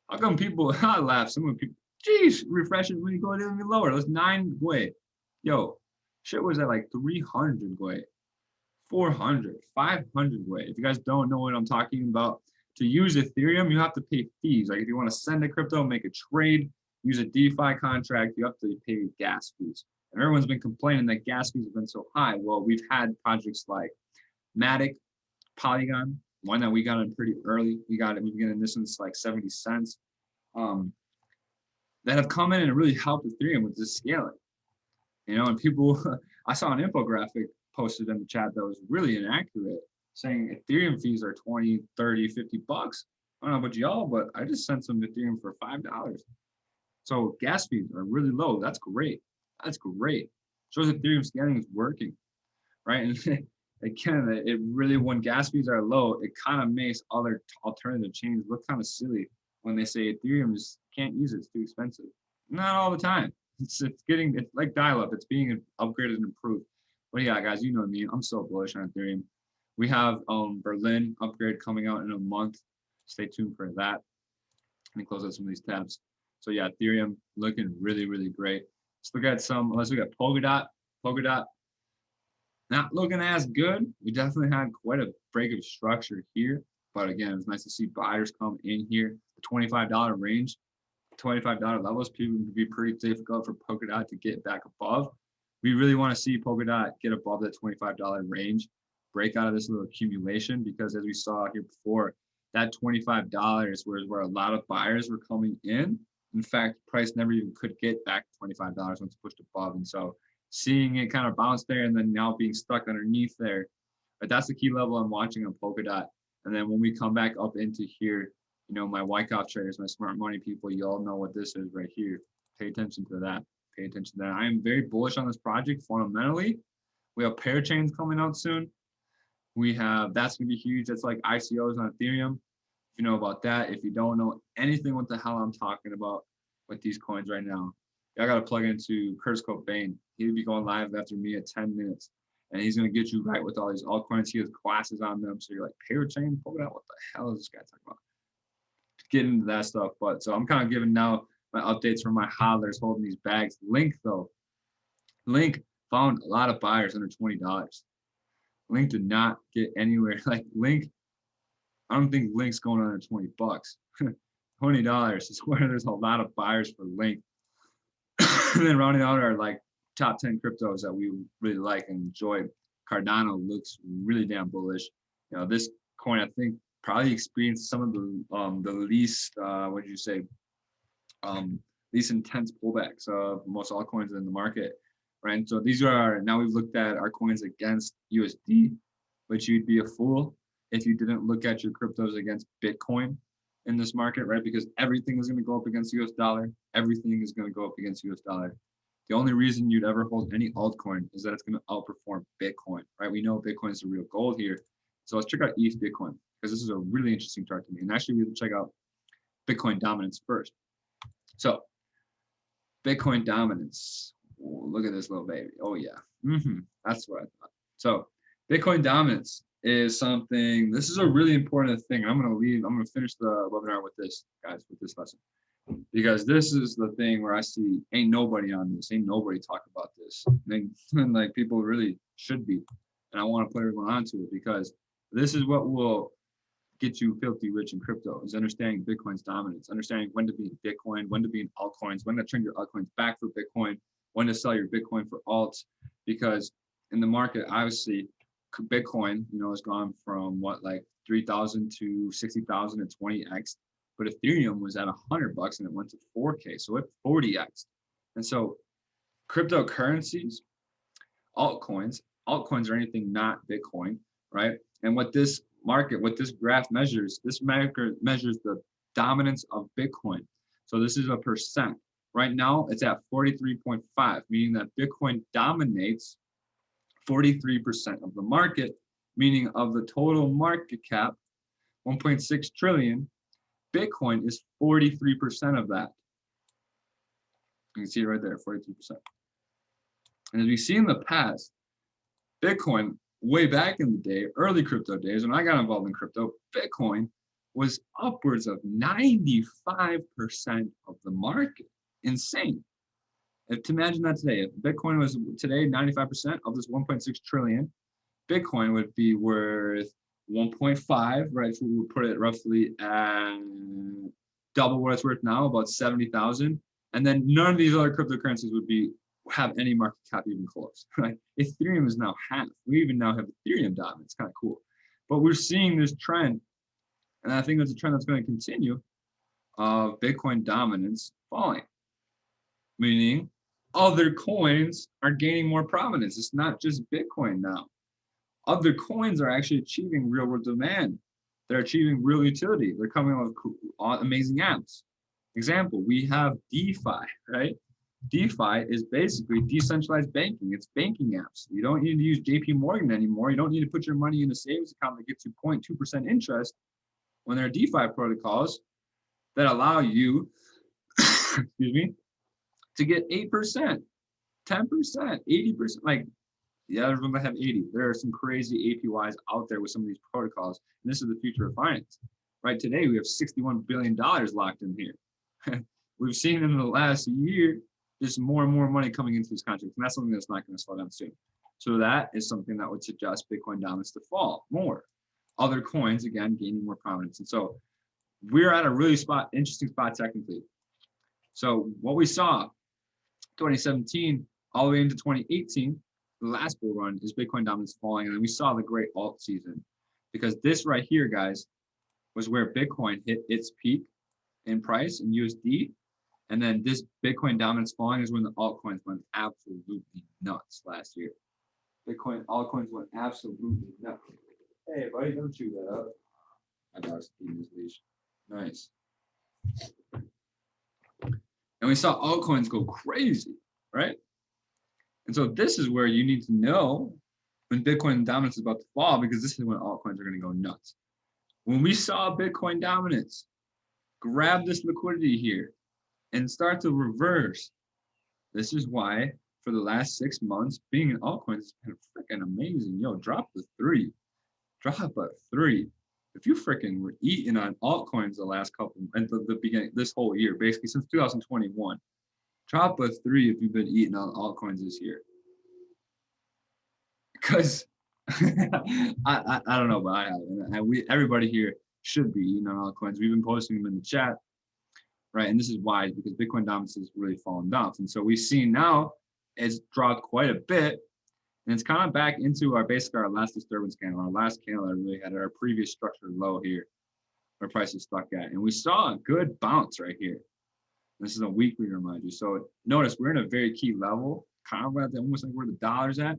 How come people, I laugh, some of the people, geez, refresh it when you go even lower. That's 9 Gwei. Yo, shit was at like 300 Gwei, 400, 500 Gwei. If you guys don't know what I'm talking about, to use Ethereum, you have to pay fees. Like if you want to send a crypto, make a trade, use a DeFi contract, you have to pay gas fees. And everyone's been complaining that gas fees have been so high. Well, we've had projects like Matic, Polygon, one that we got in pretty early. We've been getting this since like 70 cents. That have come in and really helped Ethereum with this scaling. And people, I saw an infographic posted in the chat that was really inaccurate, saying Ethereum fees are 20, 30, 50 bucks. I don't know about y'all, but I just sent some Ethereum for $5. So gas fees are really low. That's great. That's great. shows Ethereum scaling is working, right? And again, it really, when gas fees are low, it kind of makes other alternative chains look kind of silly when they say Ethereum just can't use it, it's too expensive. Not all the time. It's like dial-up. It's being upgraded and improved. But yeah, guys, you know me. I'm so bullish on Ethereum. We have Berlin upgrade coming out in a month. Stay tuned for that. Let me close out some of these tabs. So yeah, Ethereum looking really, really great. Let's look at Polkadot. Polkadot not looking as good. We definitely had quite a break of structure here. But again, it's nice to see buyers come in here. The $25 range, $25 levels, people can be pretty difficult for Polkadot to get back above. We really want to see Polkadot get above that $25 range, break out of this little accumulation, because as we saw here before, that $25 was where a lot of buyers were coming in. In fact, price never even could get back to $25 once pushed above. And so seeing it kind of bounce there and then now being stuck underneath there, but that's the key level I'm watching on Polkadot. And then when we come back up into here, you know, my Wyckoff traders, my smart money people, you all know what this is right here. Pay attention to that. Pay attention to that. I am very bullish on this project fundamentally. We have parachains coming out soon. We have, that's going to be huge. That's like ICOs on Ethereum. If you know about that, if you don't know anything what the hell I'm talking about with these coins right now, I got to plug into Curtis Cobain. He'll be going live after me at 10 minutes. And he's going to get you right with all these altcoins. He has classes on them. So you're like, parachain, Polkadot, what the hell is this guy talking about? Get into that stuff. But so I'm kind of giving now my updates from my hodlers holding these bags. Link though, Link found a lot of buyers under $20. Link did not get anywhere. Like Link, I don't think Link's going under 20 bucks. $20 is where there's a lot of buyers for Link. And then rounding out our like top 10 cryptos that we really like and enjoy. Cardano looks really damn bullish. You know, this coin I think probably experienced some of the least least intense pullbacks of most altcoins in the market, right? And so these are, now we've looked at our coins against USD, but you'd be a fool if you didn't look at your cryptos against Bitcoin in this market, right? Because everything is going to go up against US dollar. Everything is going to go up against US dollar. The only reason you'd ever hold any altcoin is that it's going to outperform Bitcoin, right? We know Bitcoin is the real gold here. So let's check out ETH Bitcoin, because this is a really interesting chart to me. And actually, we will check out Bitcoin dominance first. So Bitcoin dominance. Ooh, look at this little baby. Oh yeah, that's what I thought. So Bitcoin dominance is something, this is a really important thing. I'm going to finish the webinar with this, guys, with this lesson. Because this is the thing where I see ain't nobody on this, ain't nobody talk about this. And like people really should be. And I want to put everyone onto it, because this is what will get you filthy rich in crypto, is understanding Bitcoin's dominance, understanding when to be in Bitcoin, when to be in altcoins, when to trade your altcoins back for Bitcoin, when to sell your Bitcoin for alts. Because in the market, obviously, Bitcoin, you know, has gone from what, like 3,000 to 60,000 and 20x. But Ethereum was at $100 and it went to 4K, so it 40x. And so cryptocurrencies, altcoins are anything not Bitcoin, right? And what this graph measures, this measures the dominance of Bitcoin. So this is a percent. Right now, it's at 43.5, meaning that Bitcoin dominates 43% of the market, meaning of the total market cap, 1.6 trillion, Bitcoin is 43% of that. You can see it right there, 43%. And as we see in the past, Bitcoin, way back in the day, early crypto days, when I got involved in crypto, Bitcoin was upwards of 95% of the market. Insane. To imagine that today, if Bitcoin was today 95% of this 1.6 trillion, Bitcoin would be worth 1.5, right? So we would put it roughly at double what it's worth now, about 70,000. And then none of these other cryptocurrencies would have any market cap even close, right? Ethereum is now half. We even now have Ethereum dominance. It's kind of cool. But we're seeing this trend, and I think that's a trend that's going to continue, of Bitcoin dominance falling, meaning other coins are gaining more prominence. It's not just Bitcoin now. Other coins are actually achieving real world demand. They're achieving real utility. They're coming up with amazing apps. Example, we have DeFi, right? DeFi is basically decentralized banking. It's banking apps. You don't need to use JP Morgan anymore. You don't need to put your money in a savings account that gets you 0.2% interest when there are DeFi protocols that allow you, excuse me, to get 8%, 10%, 80%. Like, yeah, there's one that have 80. There are some crazy APYs out there with some of these protocols. And this is the future of finance. Right today, we have $61 billion locked in here. We've seen in the last year, there's more and more money coming into these contracts. And that's something that's not going to slow down soon. So that is something that would suggest Bitcoin dominance to fall more. Other coins, again, gaining more prominence. And so we're at a really interesting spot technically. So what we saw 2017 all the way into 2018, the last bull run, is Bitcoin dominance falling. And then we saw the great alt season, because this right here, guys, was where Bitcoin hit its peak in price in USD. And then this Bitcoin dominance falling is when the altcoins went absolutely nuts last year. Bitcoin altcoins went absolutely nuts. Hey, buddy, don't chew that up. My dog's eating his leash. Nice. And we saw altcoins go crazy, right? And so this is where you need to know when Bitcoin dominance is about to fall, because this is when altcoins are going to go nuts. When we saw Bitcoin dominance grab this liquidity here and start to reverse, this is why for the last 6 months, being in altcoins has been freaking amazing. Yo, drop the 3. Drop a 3. If you freaking were eating on altcoins the last couple, and the beginning, this whole year, basically since 2021, drop a 3 if you've been eating on altcoins this year. Because I don't know, but I haven't. And everybody here should be eating on altcoins. We've been posting them in the chat, right? And this is why, because Bitcoin dominance has really fallen down. And so we've seen now it's dropped quite a bit. And it's kind of back into our last disturbance candle, our last candle that really had our previous structured low here, where price is stuck at. And we saw a good bounce right here. This is a weekly, remind you. So notice we're in a very key level, kind of at almost like where the dollar's at.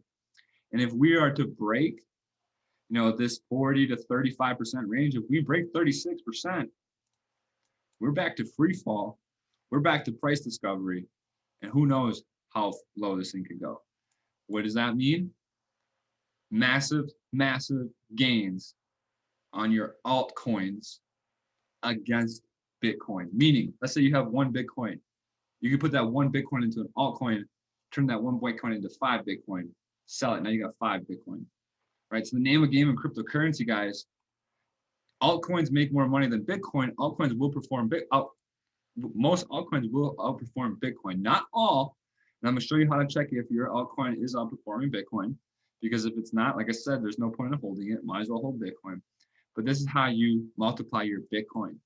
And if we are to break, this 40 to 35% range, if we break 36%, we're back to free fall. We're back to price discovery. And who knows how low this thing could go. What does that mean? Massive, massive gains on your altcoins against Bitcoin. Meaning, let's say you have 1 Bitcoin. You can put that 1 Bitcoin into an altcoin, turn that 1 Bitcoin into 5 Bitcoin, sell it. Now you got 5 Bitcoin, right? So the name of the game in cryptocurrency, guys, altcoins make more money than Bitcoin. Altcoins will perform most altcoins will outperform Bitcoin. Not all. And I'm going to show you how to check if your altcoin is outperforming Bitcoin. Because if it's not, like I said, there's no point in holding it. Might as well hold Bitcoin. But this is how you multiply your Bitcoin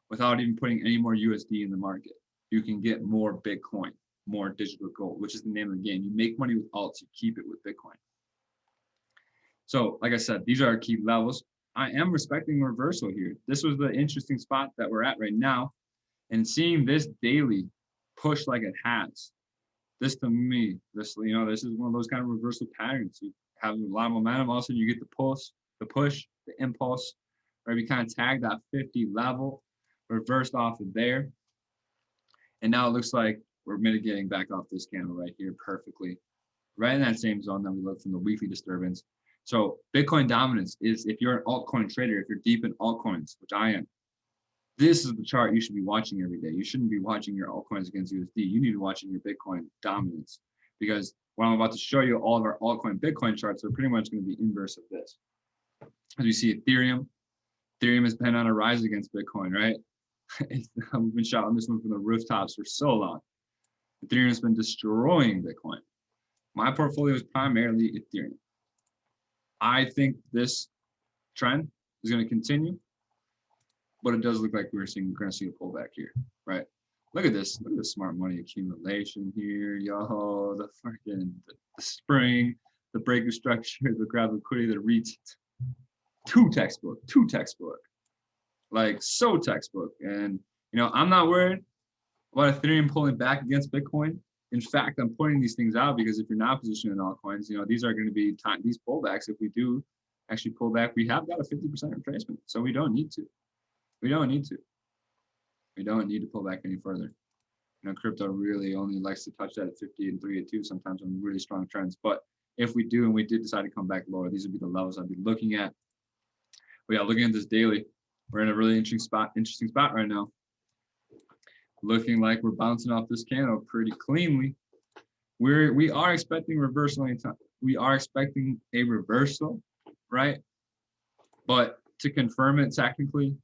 without even putting any more USD in the market. You can get more Bitcoin, more digital gold, which is the name of the game. You make money with alts, you keep it with Bitcoin. So, like I said, these are our key levels. I am respecting reversal here. This was the interesting spot that we're at right now. And seeing this daily push like it has, this to me, this is one of those kind of reversal patterns. You have a lot of momentum, all of a sudden you get the pulse, the push, the impulse, right? We kind of tag that 50 level, reversed off of there. And now it looks like we're mitigating back off this candle right here perfectly, right in that same zone that we looked from the weekly disturbance. So Bitcoin dominance is, if you're an altcoin trader, if you're deep in altcoins, which I am, this is the chart you should be watching every day. You shouldn't be watching your altcoins against USD. You need to be watching your Bitcoin dominance, because what I'm about to show you, all of our altcoin Bitcoin charts are pretty much going to be inverse of this. As we see Ethereum has been on a rise against Bitcoin, right? We've been shouting this one from the rooftops for so long. Ethereum has been destroying Bitcoin. My portfolio is primarily Ethereum. I think this trend is going to continue, but it does look like we're going to see a pullback here, right? Look at this. Look at the smart money accumulation here, yo. The freaking the spring, the breaker structure, the grab liquidity, the REITs. Too textbook. Like so textbook. And I'm not worried about Ethereum pulling back against Bitcoin. In fact, I'm pointing these things out because if you're not positioned in altcoins, these are going to be these pullbacks. If we do actually pull back, we have got a 50% retracement. So we don't need to. We don't need to pull back any further. crypto really only likes to touch that at 50 and 382 sometimes on really strong trends. But if we do and we did decide to come back lower, these would be the levels I'd be looking at. But yeah, looking at this daily, we're in a really interesting spot right now. Looking like we're bouncing off this candle pretty cleanly. We are expecting reversal anytime. We are expecting a reversal, right? But to confirm it technically,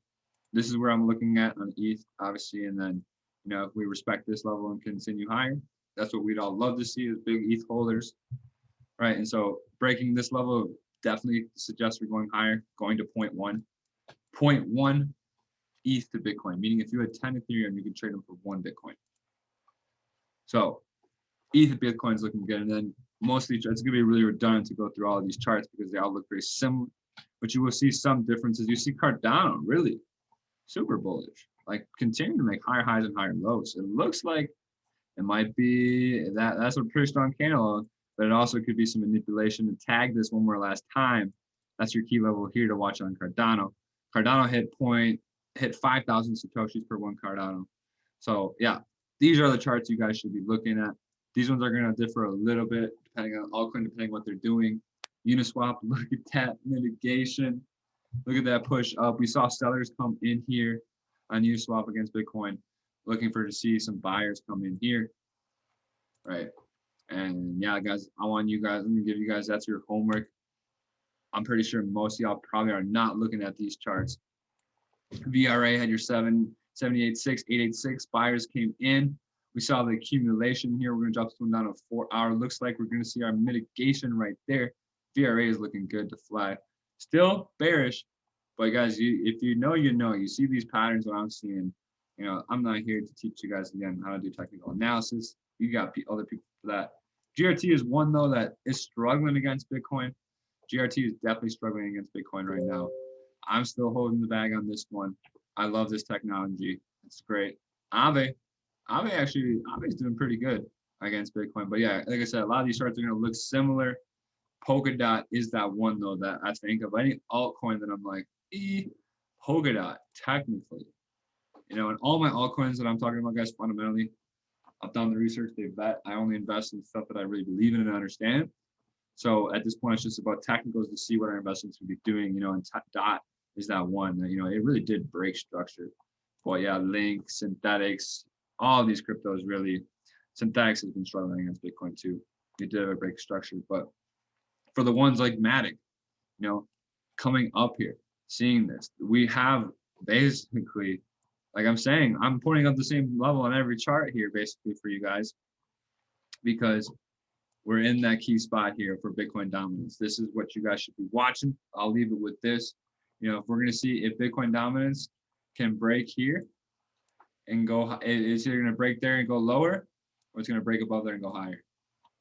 this is where I'm looking at on ETH, obviously, and then if we respect this level and continue higher, that's what we'd all love to see as big ETH holders, right? And so breaking this level definitely suggests we're going higher, going to 0.1 ETH to Bitcoin, meaning if you had 10 Ethereum, you could trade them for 1 Bitcoin. So ETH to Bitcoin is looking good, and then mostly it's going to be really redundant to go through all of these charts because they all look very similar, but you will see some differences. You see Cardano really super bullish, like continuing to make higher highs and higher lows. It looks like it might be that's a pretty strong candle, but it also could be some manipulation. To tag this one more last time, that's your key level here to watch on Cardano. Cardano hit 5,000 satoshis per one Cardano. So yeah, these are the charts you guys should be looking at. These ones are going to differ a little bit depending on altcoin, depending on what they're doing. Uniswap, look at that mitigation. Look at that push up. We saw sellers come in here on Uniswap against Bitcoin, looking to see some buyers come in here, right? And yeah, guys, I want you guys, let me give you guys, that's your homework. I'm pretty sure most of y'all probably are not looking at these charts. VRA had your 778.6, 886. Buyers came in. We saw the accumulation here. We're going to drop this one down to 4 hour. Looks like we're going to see our mitigation right there. VRA is looking good to fly. Still bearish, but guys, if you know, you see these patterns that I'm seeing. I'm not here to teach you guys again how to do technical analysis. You got other people for that. GRT is one though that is struggling against Bitcoin. GRT is definitely struggling against Bitcoin right now. I'm still holding the bag on this one. I love this technology. It's great. Aave is doing pretty good against Bitcoin. But yeah, like I said, a lot of these charts are going to look similar. Polkadot is that one though that I think of any altcoin that I'm like, Polkadot technically, and all my altcoins that I'm talking about, guys, fundamentally, I've done the research. They vet. I only invest in stuff that I really believe in and understand. So at this point, it's just about technicals to see what our investments will be doing. And DOT is that one that it really did break structure. But yeah, Link, Synthetics, all of these cryptos really, Synthetics has been struggling against Bitcoin too. It did have a break structure, but for the ones like Matic, coming up here, seeing this, we have basically, like I'm saying, I'm pointing up the same level on every chart here, basically for you guys, because we're in that key spot here for Bitcoin dominance. This is what you guys should be watching. I'll leave it with this. If we're going to see if Bitcoin dominance can break here and go, it's either going to break there and go lower, or it's going to break above there and go higher,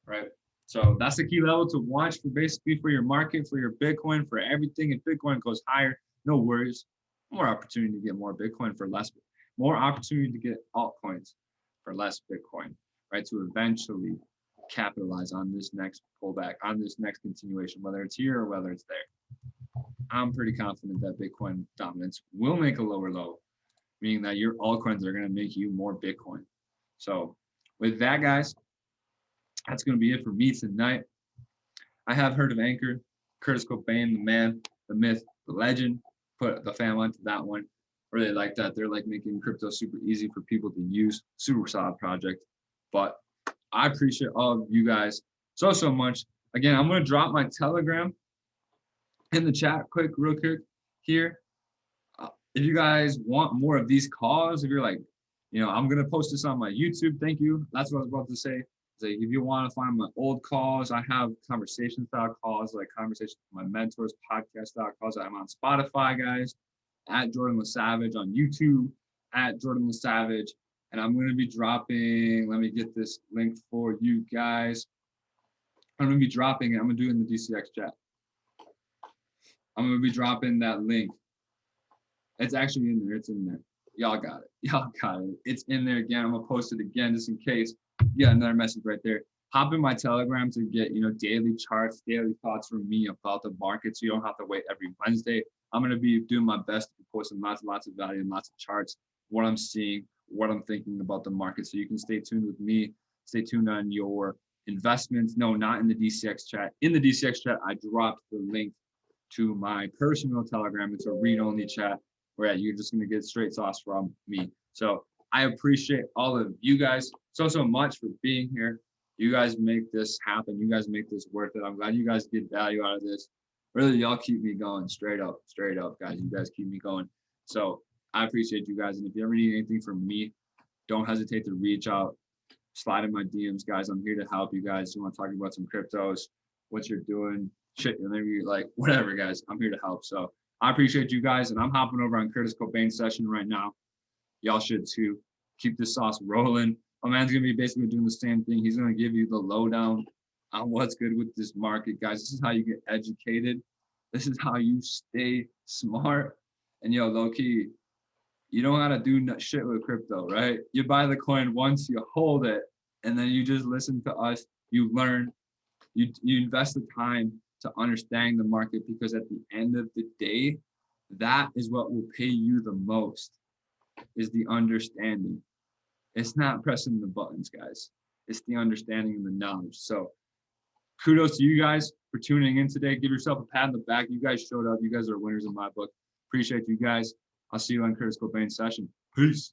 right? So that's the key level to watch for basically for your market, for your Bitcoin, for everything. If Bitcoin goes higher, no worries. More opportunity to get more Bitcoin for less, more opportunity to get altcoins for less Bitcoin, right? To eventually capitalize on this next pullback, on this next continuation, whether it's here or whether it's there. I'm pretty confident that Bitcoin dominance will make a lower low, meaning that your altcoins are going to make you more Bitcoin. So with that, guys, that's going to be it for me tonight. I have heard of Anchor, Curtis Cobain, the man, the myth, the legend, put the fam onto that one. Really like that. They're like making crypto super easy for people to use. Super solid project. But I appreciate all of you guys so much. Again, I'm going to drop my Telegram in the chat real quick here. If you guys want more of these calls, if you're like, I'm going to post this on my YouTube. Thank you. That's what I was about to say. Like, if you want to find my old calls, I have conversation style calls, like conversations with my mentors, podcast style calls. I'm on Spotify, guys, at Jordan LaSavage, on YouTube, at Jordan LaSavage. And I'm going to be dropping, let me get this link for you guys. I'm going to be dropping it. I'm going to do it in the DCX chat. I'm going to be dropping that link. It's actually in there. It's in there. Y'all got it. Y'all got it. It's in there again. I'm going to post it again just in case. Yeah, another message right there. Hop in my Telegram to get, daily charts, daily thoughts from me about the market, so you don't have to wait every Wednesday. I'm going to be doing my best to be posting lots of value and lots of charts, what I'm seeing, what I'm thinking about the market. So you can stay tuned with me, stay tuned on your investments. No, not in the DCX chat. In the DCX chat, I dropped the link to my personal Telegram. It's a read-only chat where you're just going to get straight sauce from me. So I appreciate all of you guys so much for being here. You guys make this happen. You guys make this worth it. I'm glad you guys get value out of this. Really, y'all keep me going straight up, guys. You guys keep me going. So I appreciate you guys. And if you ever need anything from me, don't hesitate to reach out, slide in my DMs, guys. I'm here to help you guys. You want to talk about some cryptos, what you're doing, shit, maybe like whatever, guys. I'm here to help. So I appreciate you guys. And I'm hopping over on Curtis Cobain's session right now. Y'all should too. Keep this sauce rolling. My man's going to be basically doing the same thing. He's going to give you the lowdown on what's good with this market, guys. This is how you get educated. This is how you stay smart. And yo, low key, you don't gotta do shit with crypto, right? You buy the coin once, you hold it, and then you just listen to us. You learn, you invest the time to understand the market, because at the end of the day, that is what will pay you the most, is the understanding. It's not pressing the buttons, guys. It's the understanding and the knowledge. So kudos to you guys for tuning in today. Give yourself a pat on the back. You guys showed up. You guys are winners in my book. Appreciate you guys. I'll see you on Curtis Cobain's session. Peace.